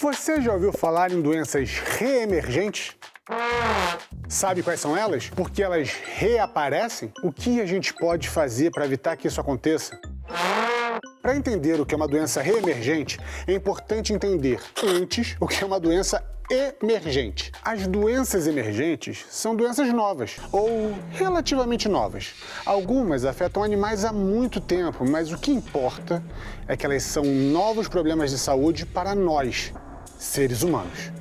Você já ouviu falar em doenças reemergentes? Sabe quais são elas? Por que elas reaparecem? O que a gente pode fazer para evitar que isso aconteça? Para entender o que é uma doença reemergente, é importante entender antes o que é uma doença emergente. As doenças emergentes são doenças novas ou relativamente novas. Algumas afetam animais há muito tempo, mas o que importa é que elas são novos problemas de saúde para nós, seres humanos.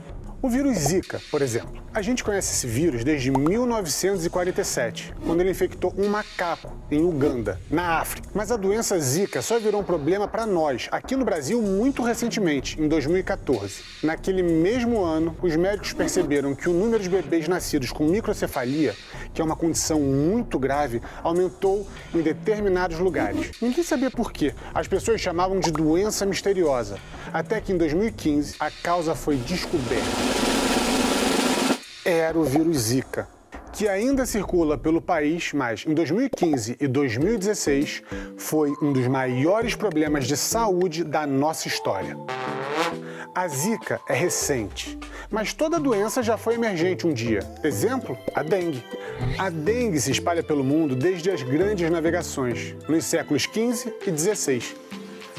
O vírus Zika, por exemplo. A gente conhece esse vírus desde 1947, quando ele infectou um macaco em Uganda, na África. Mas a doença Zika só virou um problema para nós, aqui no Brasil, muito recentemente, em 2014. Naquele mesmo ano, os médicos perceberam que o número de bebês nascidos com microcefalia, que é uma condição muito grave, aumentou em determinados lugares. Ninguém sabia por quê. As pessoas chamavam de doença misteriosa. Até que em 2015, a causa foi descoberta. Era o vírus Zika, que ainda circula pelo país, mas em 2015 e 2016 foi um dos maiores problemas de saúde da nossa história. A Zika é recente, mas toda doença já foi emergente um dia. Exemplo, a dengue. A dengue se espalha pelo mundo desde as grandes navegações, nos séculos XV e XVI.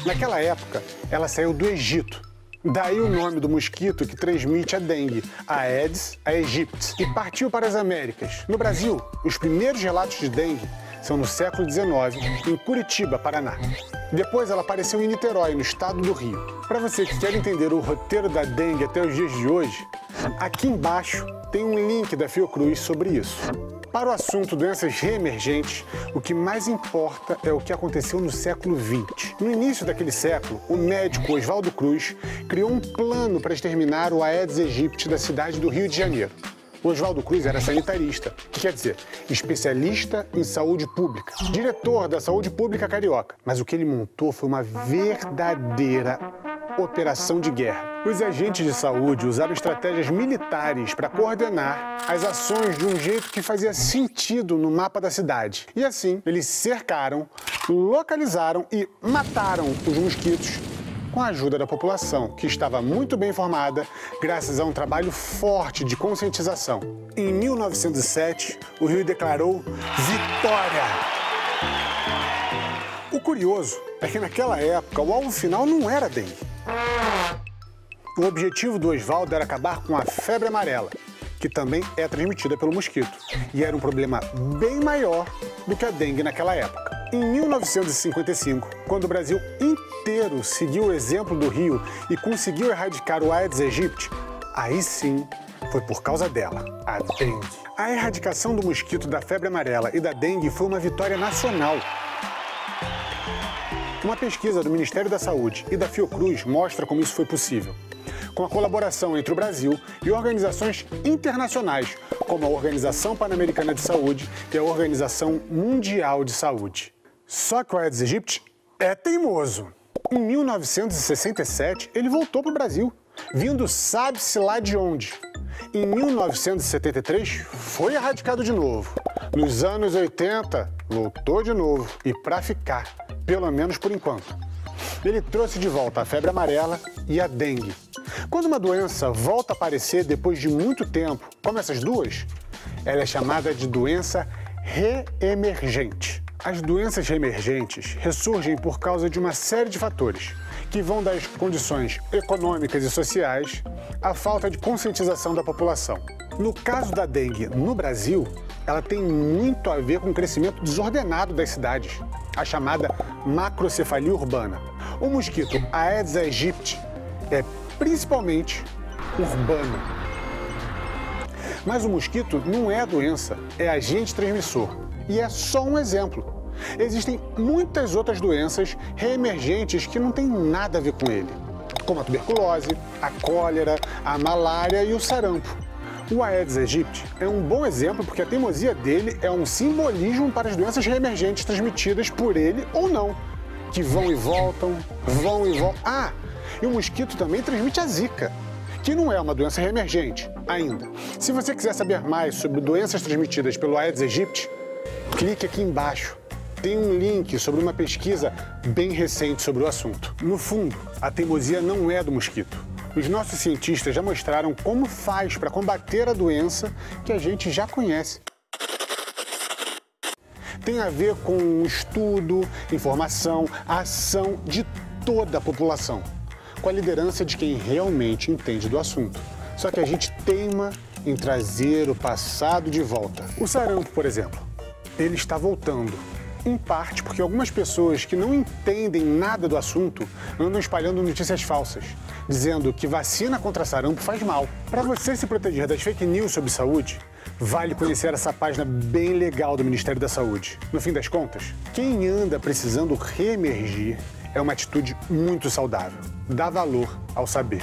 Naquela época, ela saiu do Egito. Daí o nome do mosquito que transmite a dengue, a Aedes aegypti, e partiu para as Américas. No Brasil, os primeiros relatos de dengue são no século XIX, em Curitiba, Paraná. Depois ela apareceu em Niterói, no estado do Rio. Para você que quer entender o roteiro da dengue até os dias de hoje, aqui embaixo tem um link da Fiocruz sobre isso. Para o assunto doenças reemergentes, o que mais importa é o que aconteceu no século XX. No início daquele século, o médico Oswaldo Cruz criou um plano para exterminar o Aedes aegypti da cidade do Rio de Janeiro. O Oswaldo Cruz era sanitarista, que quer dizer, especialista em saúde pública, diretor da saúde pública carioca. Mas o que ele montou foi uma verdadeira operação de guerra. Os agentes de saúde usaram estratégias militares para coordenar as ações de um jeito que fazia sentido no mapa da cidade. E assim, eles cercaram, localizaram e mataram os mosquitos com a ajuda da população, que estava muito bem informada graças a um trabalho forte de conscientização. Em 1907, o Rio declarou vitória! O curioso é que naquela época o alvo final não era dengue. O objetivo do Oswaldo era acabar com a febre amarela, que também é transmitida pelo mosquito, e era um problema bem maior do que a dengue naquela época. Em 1955, quando o Brasil inteiro seguiu o exemplo do Rio e conseguiu erradicar o Aedes aegypti, aí sim foi por causa dela, a dengue. A erradicação do mosquito da febre amarela e da dengue foi uma vitória nacional. Uma pesquisa do Ministério da Saúde e da Fiocruz mostra como isso foi possível, com a colaboração entre o Brasil e organizações internacionais, como a Organização Pan-Americana de Saúde e a Organização Mundial de Saúde. Só que o Aedes aegypti é teimoso. Em 1967, ele voltou para o Brasil, vindo sabe-se lá de onde. Em 1973, foi erradicado de novo. Nos anos 80, voltou de novo e para ficar, pelo menos por enquanto. Ele trouxe de volta a febre amarela e a dengue. Quando uma doença volta a aparecer depois de muito tempo, como essas duas, ela é chamada de doença reemergente. As doenças reemergentes ressurgem por causa de uma série de fatores, que vão das condições econômicas e sociais à falta de conscientização da população. No caso da dengue no Brasil, ela tem muito a ver com o crescimento desordenado das cidades, a chamada macrocefalia urbana. O mosquito Aedes aegypti é principalmente urbano. Mas o mosquito não é a doença, é agente transmissor. E é só um exemplo. Existem muitas outras doenças reemergentes que não têm nada a ver com ele, como a tuberculose, a cólera, a malária e o sarampo. O Aedes aegypti é um bom exemplo porque a teimosia dele é um simbolismo para as doenças reemergentes transmitidas por ele ou não, que vão e voltam, vão e voltam. Ah, e o mosquito também transmite a Zika, que não é uma doença reemergente ainda. Se você quiser saber mais sobre doenças transmitidas pelo Aedes aegypti, clique aqui embaixo. Tem um link sobre uma pesquisa bem recente sobre o assunto. No fundo, a teimosia não é do mosquito. Os nossos cientistas já mostraram como faz para combater a doença que a gente já conhece. Tem a ver com estudo, informação, ação de toda a população, com a liderança de quem realmente entende do assunto. Só que a gente teima em trazer o passado de volta. O sarampo, por exemplo, ele está voltando. Em parte porque algumas pessoas que não entendem nada do assunto andam espalhando notícias falsas, dizendo que vacina contra sarampo faz mal. Para você se proteger das fake news sobre saúde, vale conhecer essa página bem legal do Ministério da Saúde. No fim das contas, quem anda precisando reemergir é uma atitude muito saudável. Dá valor ao saber.